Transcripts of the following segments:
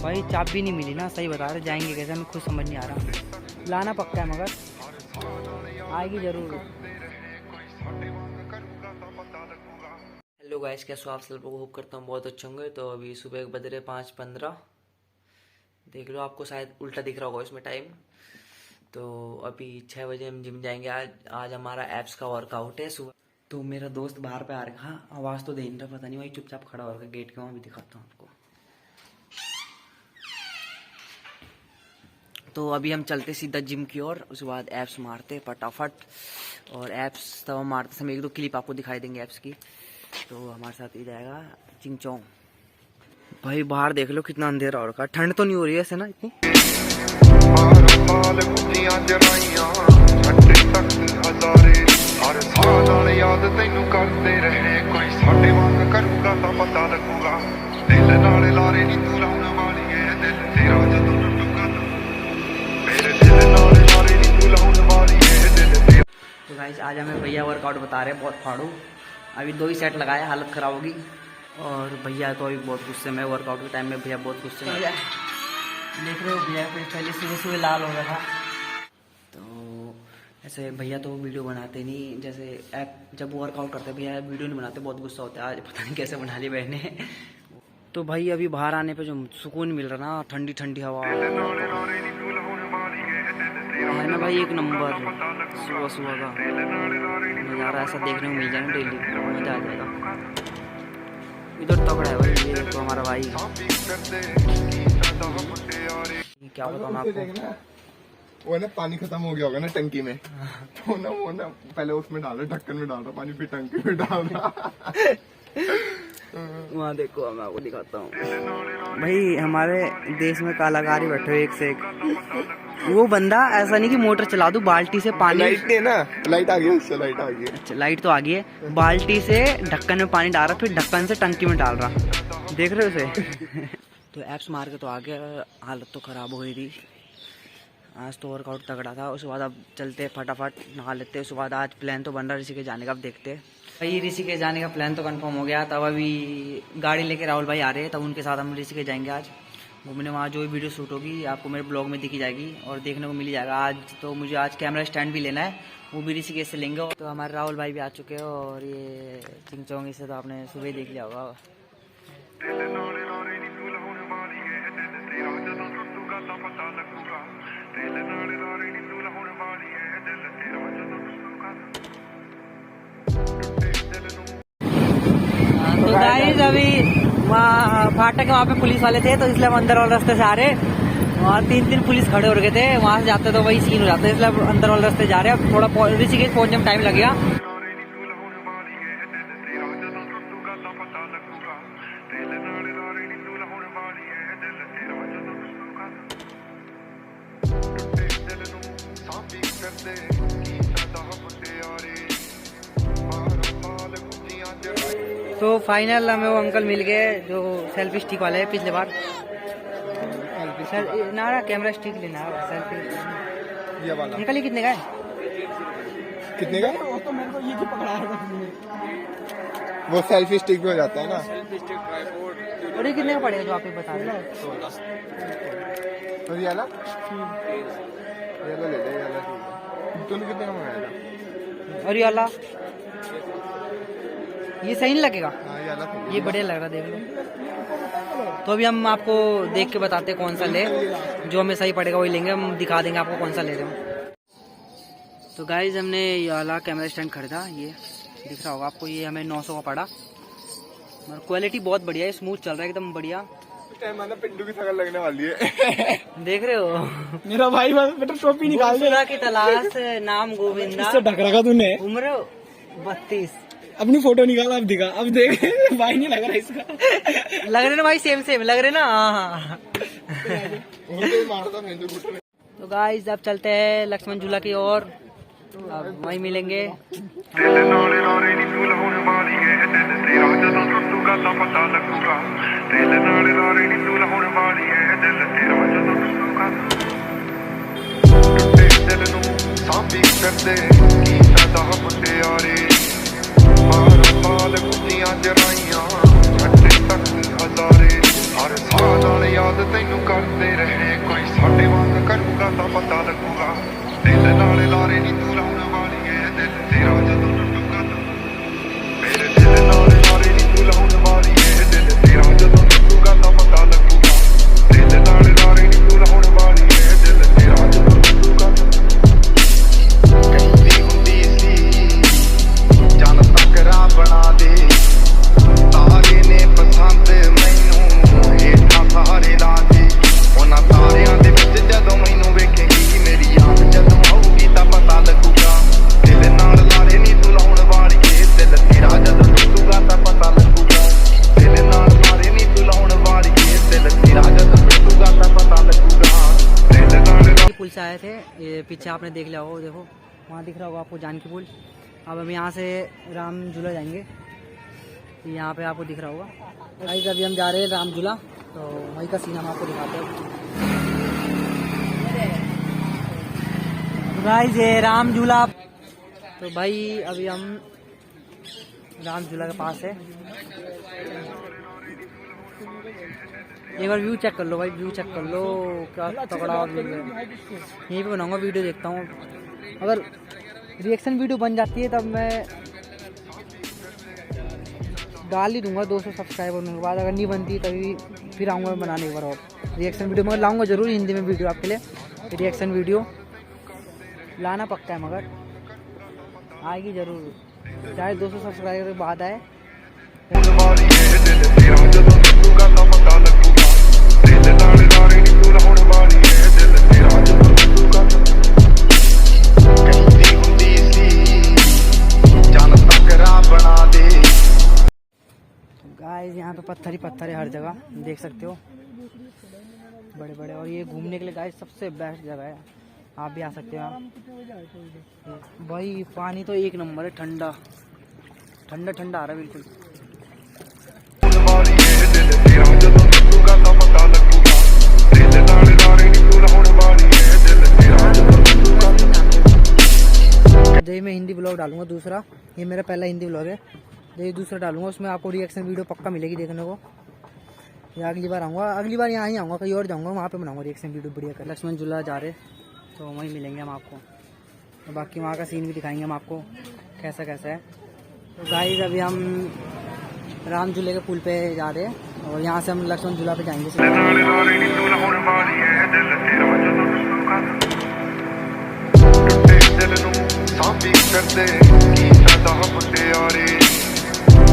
भाई चाबी नहीं मिली ना, सही बता रहे, जाएंगे कैसे हमें खुद समझ नहीं आ रहा। लाना पक्का है मगर आएगी जरूर। हेलो गाइस, कैसे हो आप सब लोग? होप करता हूँ बहुत अच्छे होंगे। तो अभी सुबह बज रहे 5:15, देख लो आपको शायद उल्टा दिख रहा होगा इसमें टाइम। तो अभी 6 बजे हम जिम जाएंगे। आज हमारा एप्स का वर्कआउट है सुबह। तो मेरा दोस्त बाहर पे आ रहा है। हाँ, आवाज़ तो दे नहीं रहा, पता नहीं, वही चुपचाप खड़ा हो रहा है गेट के वहाँ। भी दिखाता हूँ आपको। तो अभी हम चलते सीधा जिम की ओर, उसके बाद एप्स मारते फटाफट। और एप्स तब हम मारते समय 1-2 क्लिप आपको दिखाई देंगे एप्स की। तो हमारे साथ ही जाएगा चिंग चोंग। भाई बाहर देख लो कितना अंधेरा हो रखा है। ठंड तो नहीं हो रही है ऐसे ना इतनी। तो गाइस आज हमें भैया वर्कआउट बता रहे हैं, बहुत फाड़ू। अभी 2 ही सेट लगाए, हालत ख़राब होगी। और भैया तो अभी बहुत गुस्से में, वर्कआउट के टाइम में भैया बहुत गुस्से में। देख रहे हो भैया पहले सुबह सुबह लाल हो रहा था। तो ऐसे भैया तो वीडियो बनाते नहीं, जैसे ऐप जब वर्कआउट करते भैया वीडियो नहीं बनाते, बहुत गुस्सा होता है। आज पता नहीं कैसे बना ली मैंने। तो भाई अभी बाहर आने पे जो सुकून मिल रहा ना, ठंडी ठंडी हवा है ना भाई, एक नंबर सुबह सुबह का नज़ारा ऐसा देखने को मिल जाएगा डेली, मज़ा आ जाएगा। इधर तगड़ा है भाई, ये तो हमारा भाई। क्या बताऊँ आपको, वो ना पानी खत्म हो गया होगा ना टंकी में। तो ना वो ना पहले उसमें डाल रहा, ढक्कन में डाल रहा पानी, फिर टंकी में डाल रहा। वहाँ देखो, मैं आपको दिखाता हूँ भाई। हमारे देश में कलाकारी बैठे हो एक से एक। वो बंदा ऐसा नहीं कि मोटर चला दूं, बाल्टी से पानी। लाइट नहीं ना, लाइट आ गई उससे, लाइट आ गई। अच्छा लाइट तो आ गई है। बाल्टी से ढक्कन में पानी डाल रहा, फिर ढक्कन से टंकी में डाल रहा। देख रहे हो उसे। तो एप्स मार के तो आ गया, हालत तो ख़राब हो गई थी। आज तो वर्कआउट तगड़ा था। उसके बाद अब चलते फटाफट नहा लेते। उसके बाद आज प्लान तो बन रहा ऋषिकेश जाने का, अब देखते। भाई ऋषिकेश जाने का प्लान तो कंफर्म हो गया। तब अभी गाड़ी लेके राहुल भाई आ रहे हैं, तब उनके साथ हम ऋषिकेश जाएंगे आज घूमने। वहाँ जो भी वीडियो शूट होगी आपको मेरे ब्लॉग में दिखी जाएगी और देखने को मिल जाएगा। आज तो मुझे आज कैमरा स्टैंड भी लेना है, वो भी ऋषिकेश से लेंगे। तो हमारे राहुल भाई भी आ चुके हैं। और ये चिंग चोंग, इसे तो आपने सुबह देख लिया होगा। तो गाइस अभी वहाँ फाटक वहाँ पे पुलिस वाले थे, तो इसलिए हम अंदर वाले रास्ते से आ रहे। वहाँ 3 पुलिस खड़े हो गए थे, वहाँ से जाते तो वही सीन हो जाता है, इसलिए अब अंदर वाले रास्ते जा रहे हैं। अब थोड़ा ऋषिकेश पहुँचने में टाइम लगेगा। तो फाइनल हमें वो अंकल मिल गए जो सेल्फी स्टिक वाले हैं पिछले बार। ना कैमरा स्टिक लेना है, सेल्फी ये वाला अंकल। ये कितने का है? कितने का? वो तो मेरे को ये जो पकड़ा है वो सेल्फी स्टिक भी हो जाता है ना। और ये कितने का पड़ेगा जो आप बता रहे हैं? तो ये वाला ले ले, ये वाला तूने कितने का मंगाया था? और ये वाला, ये सही नहीं लगेगा? हाँ, ये वाला ये बढ़िया लग रहा, देख लो। तो अभी हम आपको देख के बताते हैं कौन सा ले, जो हमें सही पड़ेगा वही लेंगे। हम दिखा देंगे आपको कौन सा ले रहे हो। तो गाइज हमने ये वाला कैमरा स्टैंड खरीदा, ये दिख रहा होगा आपको। ये हमें 900 का पड़ा और क्वालिटी बहुत बढ़िया है, स्मूथ चल रहा है एकदम बढ़िया। पिंडू की शक्ल लगने वाली है। देख रहे हो मेरा भाई बेटा टोपी निकाल दे। की तलाश, नाम गोविंदा, इससे ढक रखा तूने। उम्र 32। अपनी फोटो निकाल, अब दिखा, अब देख। भाई नहीं लग रहा इसका। लग रहे ना भाई, सेम लग रहे ना। हाँ। तो गाइस अब चलते हैं लक्ष्मण झूला की ओर, अब वहीं मिलेंगे। जराइयां घंटे तक हजारे हर साल याद याद तैनू करते रहे कोई साडे वांग करूगा तां पता लगूगा दिल नाल लारे नी तू लाउण वाली ऐ दिल तेरा जदों टुटूगा मेरे दिल नाल लारे नी तू लाउण वाली ऐ दिल तेरा जदों टुटूगा तां पता लगूगा दिल नाल लारे नी तू लाउण वाली ऐ दिल तेरा जदों टुटूगा कहती हुंदी सी जान तकरा बना दे तारे ने पसंद मैनू हेठां सहारे ला दे उन्हां तारियां दे विच जदों मैनू वेखेगी मेरी याद जदों आऊगी तां पता लगूगा दिल नाल लारे नी तू लाउण वाली ऐ दिल तेरा जदों टुटूगा तां पता लगूगा दिल नाल लारे नी तू लाउण वाली ऐ दिल तेरा जदों टुटूगा तां पता लगूगा दिल नाल पुल से आए थे, ये पीछे आपने देख लिया होगा, देखो वहाँ दिख रहा होगा आपको जानकी पुल। अब हम यहाँ से राम झूला जाएंगे, यहाँ पे आपको दिख रहा होगा। गाइस अभी हम जा रहे हैं राम झूला, तो वहीं का सीन हम आपको दिखाते हैं। गाइस ये राम झूला, तो भाई अभी हम राम झूला के पास है। एक बार व्यू चेक कर लो भाई, व्यू चेक कर लो, क्या तगड़ा व्यू है। यहीं पे बनाऊंगा वीडियो, देखता हूँ अगर रिएक्शन वीडियो बन जाती है तब मैं डाल ही दूंगा 200 सब्सक्राइबर होने के बाद। अगर नहीं बनती तभी फिर आऊँगा बनाने एक बार और रिएक्शन वीडियो। मगर लाऊंगा ज़रूर हिंदी में वीडियो आपके लिए, रिएक्शन वीडियो लाना पक्का है, मगर आएगी ज़रूर, चाहे 200 सब्सक्राइबर के बाद आए। वाली ऐ दिल तेरा जदों टुटूगा तां पता लगूगा दिल नाल लारे नी तू लाउण वाली ऐ दिल तेरा जदों टुटूगा कहती हुंदी सी जान तकरा बना दे। गाइस यहाँ पे पत्थर ही पत्थर है हर जगह, देख सकते हो बड़े बड़े। और ये घूमने के लिए गाइस सबसे बेस्ट जगह है, आप भी आ सकते हो। भाई पानी तो एक नंबर है, ठंडा ठंडा ठंडा आ रहा है बिल्कुल। वाली ऐ दिल तेरा जदों टुटूगा तां पता लगूगा दिल नाल लारे नी तू लाउण वाली ऐ दिल तेरा जदों टुटूगा। जय मैं हिंदी ब्लॉग डालूंगा दूसरा, ये मेरा पहला हिंदी ब्लॉग है, जय दूसरा डालूंगा, उसमें आपको रिएक्शन वीडियो पक्का मिलेगी देखने को। या अगली बार आऊँगा, अगली बार यहाँ ही आऊँगा, कहीं और जाऊँगा, वहाँ पे बनाऊँगा रिएक्शन वीडियो बढ़िया कर। लक्ष्मण झूला जा रहे तो वहीं मिलेंगे हम आपको, तो बाकी वहाँ का सीन भी दिखाएंगे हम आपको कैसा कैसा है। तो गाइस अभी हम राम झूले के पुल पे जा रहे हैं और यहाँ से हम लक्ष्मण झूला पे जाएंगे। दिल नाल लारे नी तू लाउण वाली ऐ दिल तेरा जदों टुटूगा टुटे दिल नूं सांभी करदे की फायदा मुंडियारे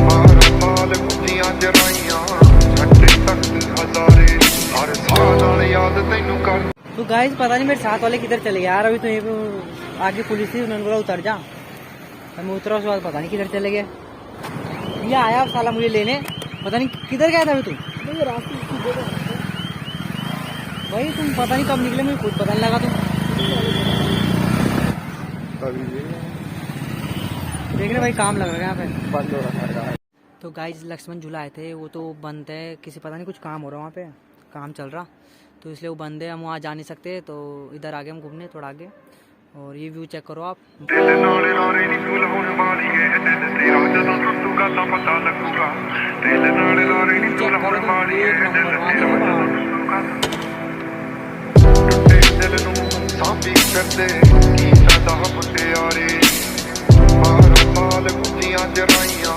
12 साल गुੱਜੀਆਂ जराइयां छड्डे तख्त हज़ारे हर साल नाल याद तैनू कर। तो गाइस पता नहीं मेरे साथ वाले किधर चले गए यार, अभी तो यहीं पे आगे पुलिस थी, उन्होंने बोला उतर जा, मैं उतरा, उसके बाद पता नहीं किधर चले गए। ये आया साला मुझे लेने, पता नहीं किधर गया था अभी तू। भाई तुम पता नहीं कब निकले, मुझे कुछ पता नहीं लगा। तुम देख रहे भाई काम लग रहा है यहाँ पे, बंद हो रहा है। तो गाइस लक्ष्मण झूला आए थे, वो तो बंद है, किसी पता नहीं कुछ काम हो रहा है वहाँ पे, काम चल रहा, तो इसलिए वो बंद है, हम वहाँ जा नहीं सकते। तो इधर आगे हम घूमने थोड़ा आगे, और ये व्यू चेक करो आप। दिल नाल लारे नी तू लाउण वाली ऐ दिल तेरा जदों टुटूगा तां पता लगूगा दिल नाल लारे नी तू लाउण वाली ऐ दिल तेरा जदों टुटूगा टुटे दिल नूं सांभी करदे की फायदा मुंडियारे 12 साल गुੱਜੀਆਂ जराइयां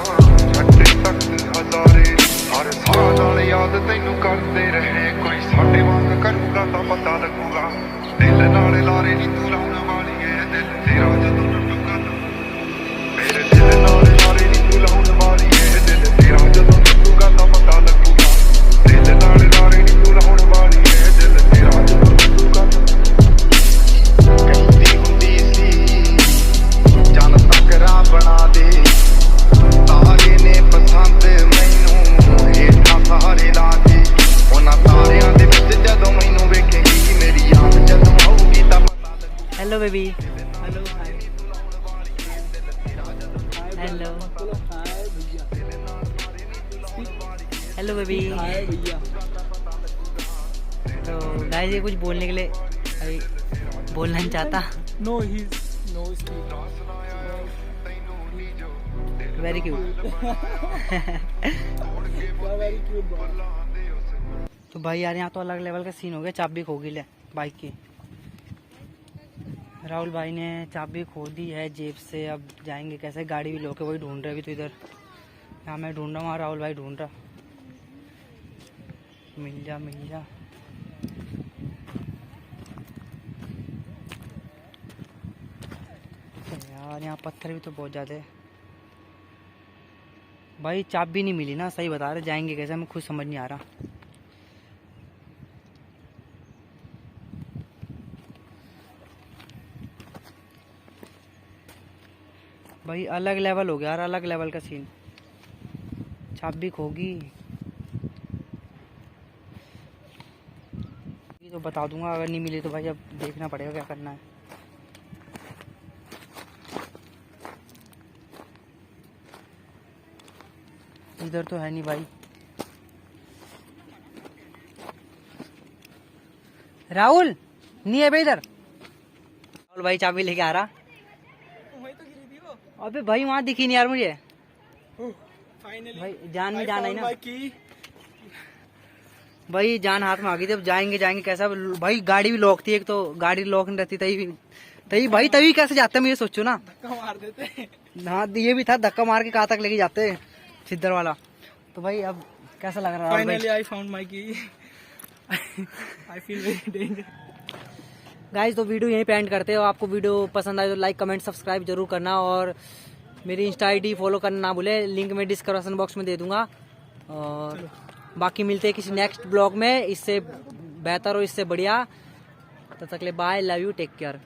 छड्डे तख्त हज़ारे हर साल नाल याद तैनू करदे रहे कोई साडे वांग करूगा तां पता लगूगा दिल नाल लारे नी तू लाउण वाली ऐ दिल तेरा जदों टुटूगा मेरे दिल नाल लारे नी तू लाउण वाली ऐ दिल तेरा जदों टुटूगा तां पता लगूगा दिल नाल लारे नी तू लाउण वाली ऐ दिल तेरा जदों टुटूगा कहती हुंदी सी जान तकरा बना दे तारे ने पसंद मैनू हेठां सहारे ला दे उन्हां तारियां दे विच जदों मैनू वेखेगी मेरी याद जदों आऊगी तां पता लगूगा। Hello baby, hello hi hello hello baby. Hi भैया। तो गाइस ये कुछ बोलने के लिए अभी बोलना नहीं चाहता। No he no speak. Very cute. Very cute boy. तो भाई यार यहाँ तो अलग लेवल का सीन हो गया, चाबी खो गई ले बाइक की। राहुल भाई ने चाबी खो दी है जेब से, अब जाएंगे कैसे, गाड़ी भी लोग वही ढूंढ रहे अभी तो इधर। यहाँ मैं ढूंढ रहा हूँ, राहुल भाई ढूंढ रहा। मिल जा मिल जा। यार यहाँ पत्थर भी तो बहुत ज़्यादा है भाई, चाबी नहीं मिली ना, सही बता रहे, जाएंगे कैसे हमें खुद समझ नहीं आ रहा। भाई अलग लेवल हो गया यार, अलग लेवल का सीन। चाबी खोगी ये तो बता दूंगा, अगर नहीं मिली तो भाई अब देखना पड़ेगा क्या करना है। इधर तो है नहीं भाई। राहुल नहीं है भाई इधर। राहुल भाई चाबी लेके आ रहा। वही तो गिरी थी वो। अबे भाई वहां दिखी नहीं यार मुझे। फाइनली भाई जान में जान आई ना की। भाई, जान हाथ में आ गई थी। अब जाएंगे जाएंगे कैसा भाई, गाड़ी भी लॉक थी, एक तो गाड़ी लॉक नहीं रहती तभी भाई तभी कैसे जाते मैं ये सोचो ना। धक्का मार देते। हाँ ये भी था, धक्का मार के कहाँ तक लेके जाते सिद्धर वाला। तो भाई अब कैसा लग रहा है फाइनली आई फाउंड माय की। I feel very danger. Guys, तो वीडियो यहीं पे एंड करते हो। आपको वीडियो पसंद आए तो लाइक कमेंट सब्सक्राइब जरूर करना, और मेरी इंस्टा आईडी फॉलो करना ना भूले, लिंक मैं डिस्क्रिप्शन बॉक्स में दे दूंगा। और बाकी मिलते हैं किसी नेक्स्ट ब्लॉग में, इससे बेहतर और इससे बढ़िया। तब तक ले bye, love you, take care.